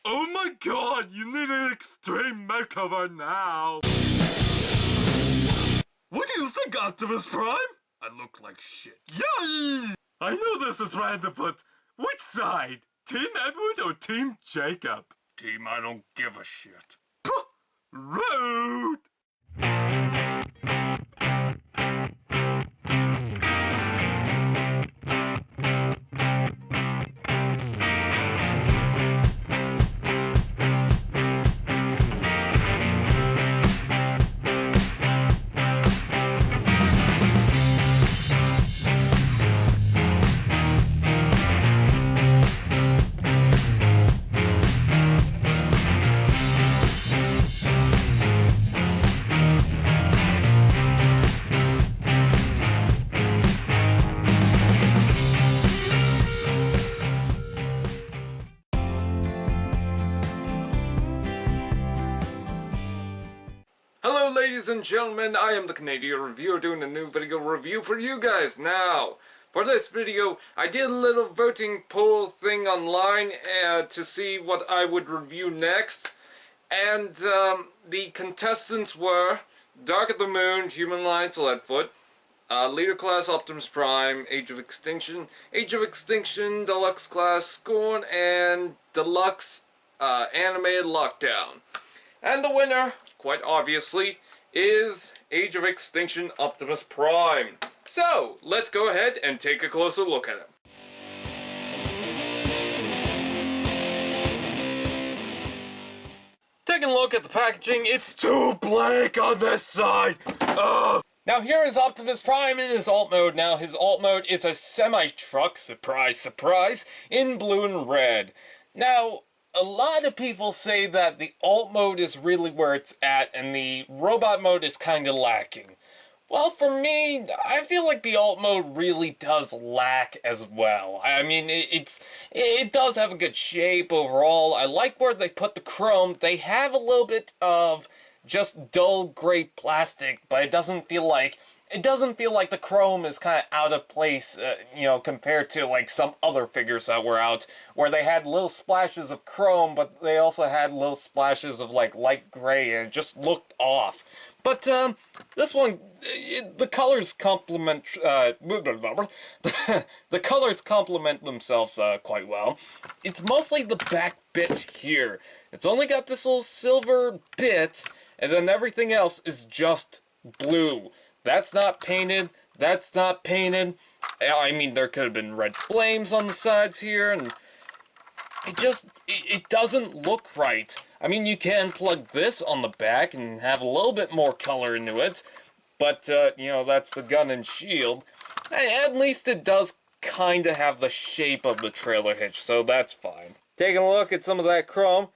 Oh my god, you need an extreme makeover now! What do you think, Optimus Prime? I look like shit. Yay! I know this is random, but which side? Team Edward or Team Jacob? Team I don't give a shit. Puh! Rude! Hello ladies and gentlemen, I am the Canadia reviewer doing a new video review for you guys. Now, for this video, I did a little voting poll thing online to see what I would review next. And the contestants were Dark of the Moon, Human Alliance Leadfoot, Leader Class Optimus Prime, Age of Extinction, Deluxe Class Scorn, and Deluxe Animated Lockdown. And the winner, quite obviously, is Age of Extinction Optimus Prime. So, let's go ahead and take a closer look at him. Taking a look at the packaging, it's too blank on this side! Ugh. Now here is Optimus Prime in his alt mode. Now his alt mode is a semi-truck, surprise surprise, in blue and red. Now, a lot of people say that the alt mode is really where it's at and the robot mode is kind of lacking. Well, for me, I feel like the alt mode really does lack as well. I mean, it does have a good shape overall. I like where they put the chrome. They have a little bit of just dull gray plastic, but it doesn't feel like the chrome is kind of out of place, you know, compared to like some other figures that were out, where they had little splashes of chrome, but they also had little splashes of like light gray, and it just looked off. But this one, the colors complement the colors complement themselves quite well. It's mostly the back bit here. It's only got this little silver bit, and then everything else is just blue. That's not painted. That's not painted. I mean, there could have been red flames on the sides here, and it doesn't look right. I mean, you can plug this on the back and have a little bit more color into it, but, you know, that's the gun and shield. At least it does kind of have the shape of the trailer hitch, so that's fine. Taking a look at some of that chrome.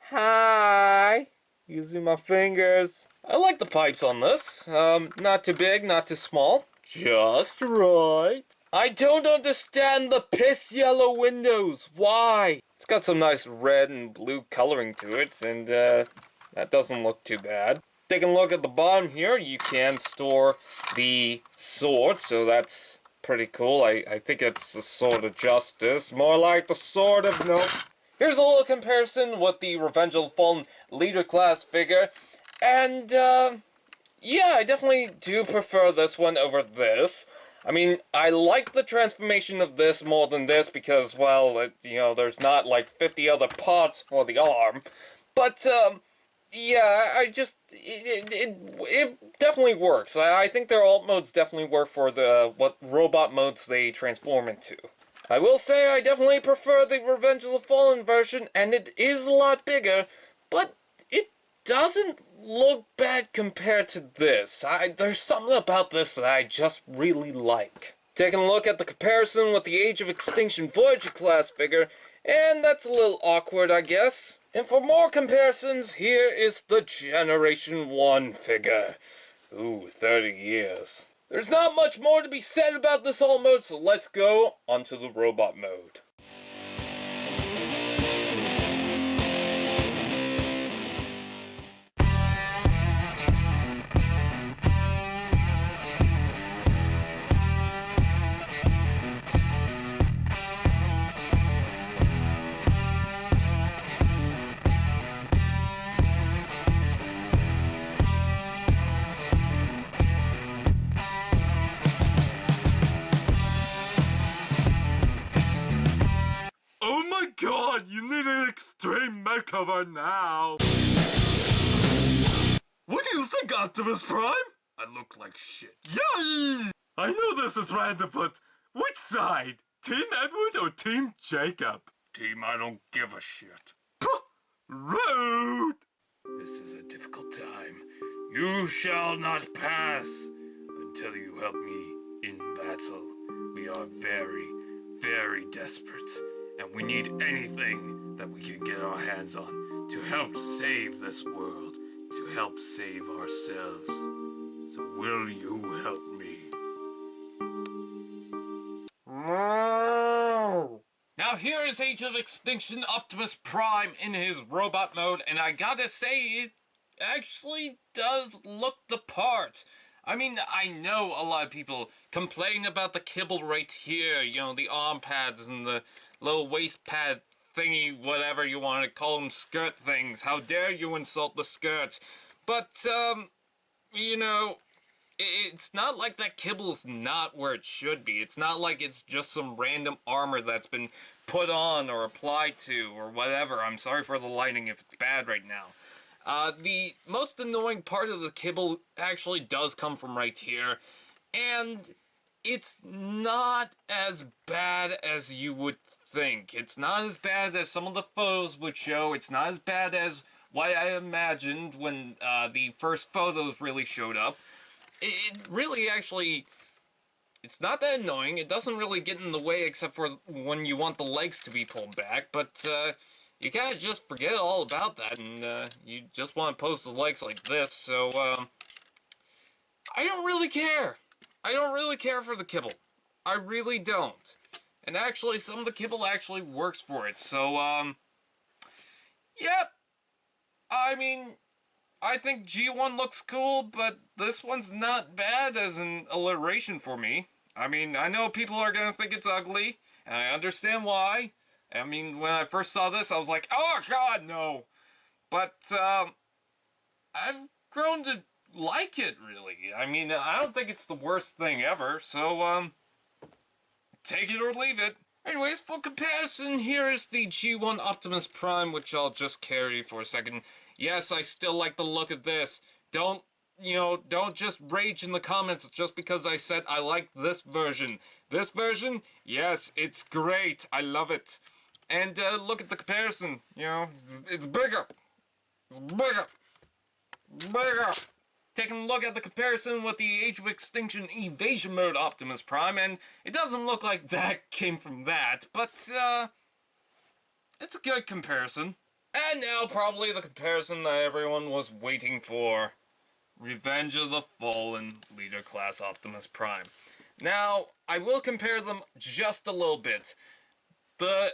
Hi! Using my fingers. I like the pipes on this. Not too big, not too small. Just right. I don't understand the piss yellow windows. Why? It's got some nice red and blue coloring to it, and that doesn't look too bad. Taking a look at the bottom here, you can store the sword, so that's pretty cool. I think it's the Sword of Justice. More like the Sword of Nope. Here's a little comparison with the Revenge of the Fallen Leader Class figure. And, yeah, I definitely do prefer this one over this. I mean, I like the transformation of this more than this because, well, you know, there's not like 50 other parts for the arm. But, yeah, it definitely works. I think their alt modes definitely work for what robot modes they transform into. I will say I definitely prefer the Revenge of the Fallen version, and it is a lot bigger, but it doesn't look bad compared to this. There's something about this that I just really like. Taking a look at the comparison with the Age of Extinction Voyager class figure, and that's a little awkward, I guess. And for more comparisons, here is the Generation 1 figure. Ooh, 30 years. There's not much more to be said about this alt mode, so let's go onto the robot mode. my god, you need an extreme makeover now! What do you think, Optimus Prime? I look like shit. Yay! I know this is random, but which side? Team Edward or Team Jacob? Team I don't give a shit. Puh! Rude! This is a difficult time. You shall not pass until you help me in battle. We are very, very desperate, and we need anything that we can get our hands on to help save this world, to help save ourselves. So will you help me? Now here is Age of Extinction Optimus Prime in his robot mode, and I gotta say, it actually does look the part. I mean, I know a lot of people complain about the kibble right here, you know, the arm pads and the little waist pad thingy, whatever you want to call them, skirt things. How dare you insult the skirt? But, you know, it's not like that kibble's not where it should be. It's not like it's just some random armor that's been put on or applied to or whatever. I'm sorry for the lighting if it's bad right now. The most annoying part of the kibble actually does come from right here, and it's not as bad as you would think. It's not as bad as some of the photos would show. It's not as bad as what I imagined when the first photos really showed up. It really actually, it's not that annoying. It doesn't really get in the way except for when you want the legs to be pulled back, but you kind of just forget all about that, and you just want to pose the legs like this, so I don't really care. I don't really care for the kibble. I really don't. And actually, some of the kibble actually works for it, so, yep. I mean, I think G1 looks cool, but this one's not bad as an alliteration for me. I mean, I know people are gonna think it's ugly, and I understand why. I mean, when I first saw this, I was like, oh god, no! But, I've grown to like it, really. I mean, I don't think it's the worst thing ever, so, take it or leave it. Anyways, for comparison, here is the G1 Optimus Prime, which I'll just carry for a second. Yes, I still like the look of this. Don't, you know, don't just rage in the comments just because I said I like this version. This version, yes, it's great. I love it. And look at the comparison, you know, it's bigger. It's bigger. Bigger. Taking a look at the comparison with the Age of Extinction Evasion Mode Optimus Prime, and it doesn't look like that came from that, but, it's a good comparison. And now probably the comparison that everyone was waiting for. Revenge of the Fallen Leader Class Optimus Prime. Now, I will compare them just a little bit. The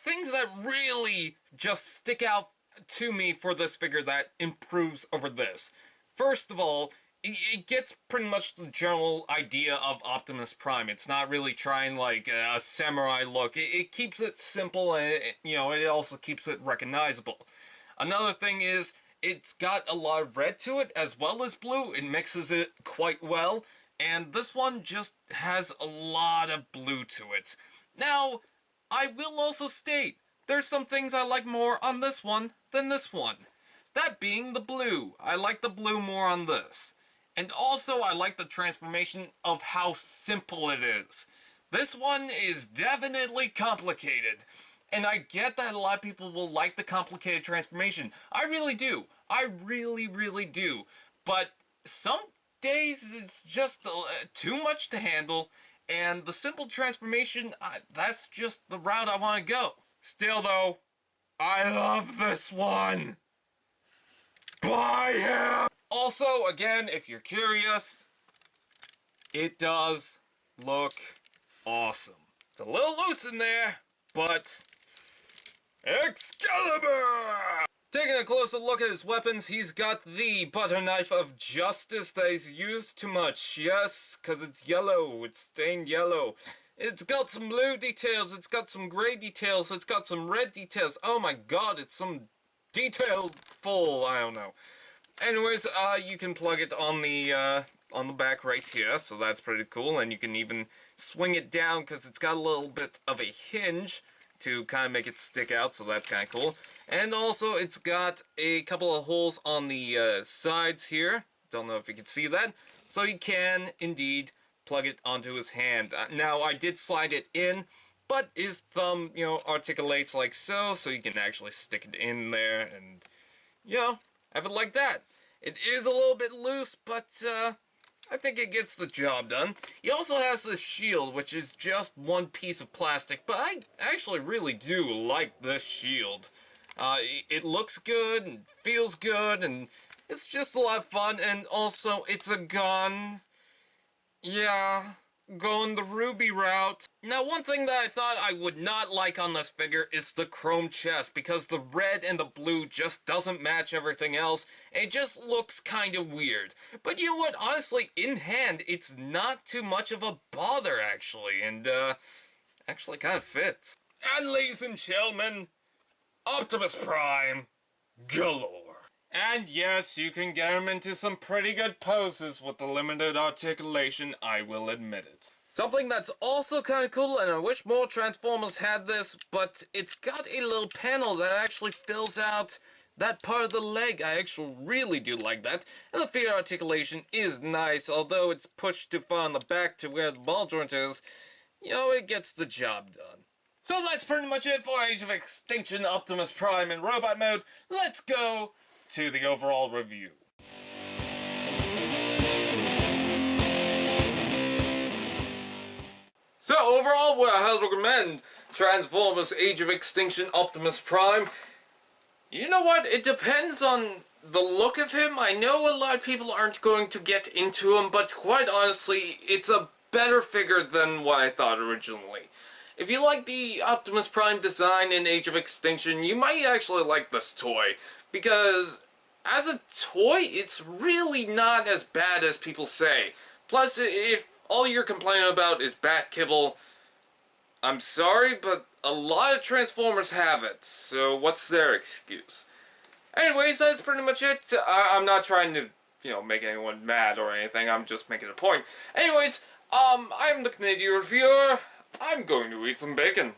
things that really just stick out to me for this figure that improves over this. First of all, it gets pretty much the general idea of Optimus Prime. It's not really trying like a samurai look. It keeps it simple, and you know, it also keeps it recognizable. Another thing is, it's got a lot of red to it as well as blue. It mixes it quite well, and this one just has a lot of blue to it. Now, I will also state, there's some things I like more on this one than this one. That being the blue. I like the blue more on this. And also, I like the transformation of how simple it is. This one is definitely complicated. And I get that a lot of people will like the complicated transformation. I really do. I really, really do. But some days it's just too much to handle. And the simple transformation, that's just the route I want to go. Still though, I love this one! Buy him! Also, again, if you're curious, it does look awesome. It's a little loose in there, but Excalibur! Taking a closer look at his weapons, he's got the butter knife of justice that he's used too much. Yes, because it's yellow. It's stained yellow. It's got some blue details. It's got some gray details. It's got some red details. Oh my god, it's some detailed full. I don't know. Anyways, you can plug it on the back right here, so that's pretty cool. And you can even swing it down because it's got a little bit of a hinge to kind of make it stick out, so that's kind of cool. And also, it's got a couple of holes on the sides here. Don't know if you can see that. So you can, indeed, plug it onto his hand. Now, I did slide it in, but his thumb, you know, articulates like so, so you can actually stick it in there and, you know, have it like that. It is a little bit loose, but I think it gets the job done. He also has this shield, which is just one piece of plastic, but I actually really do like this shield. It looks good and feels good, and it's just a lot of fun, and also it's a gun. Yeah, going the Ruby route. Now, one thing that I thought I would not like on this figure is the chrome chest, because the red and the blue just doesn't match everything else, and it just looks kind of weird. But you know what, honestly, in hand, it's not too much of a bother, actually, and, actually kind of fits. And ladies and gentlemen, Optimus Prime galore. And yes, you can get him into some pretty good poses with the limited articulation, I will admit it. Something that's also kind of cool, and I wish more Transformers had this, but it's got a little panel that actually fills out that part of the leg. I actually really do like that. And the feet articulation is nice, although it's pushed too far on the back to where the ball joint is. You know, it gets the job done. So that's pretty much it for Age of Extinction, Optimus Prime in robot mode. Let's go to the overall review. So overall, would I highly recommend Transformers Age of Extinction Optimus Prime? You know what, it depends on the look of him. I know a lot of people aren't going to get into him, but quite honestly, it's a better figure than what I thought originally. If you like the Optimus Prime design in Age of Extinction, you might actually like this toy, because as a toy, it's really not as bad as people say. Plus, if all you're complaining about is bat kibble, I'm sorry, but a lot of Transformers have it, so what's their excuse? Anyways, that's pretty much it. I'm not trying to, you know, make anyone mad or anything, I'm just making a point. Anyways, I'm the Canadia reviewer. I'm going to eat some bacon.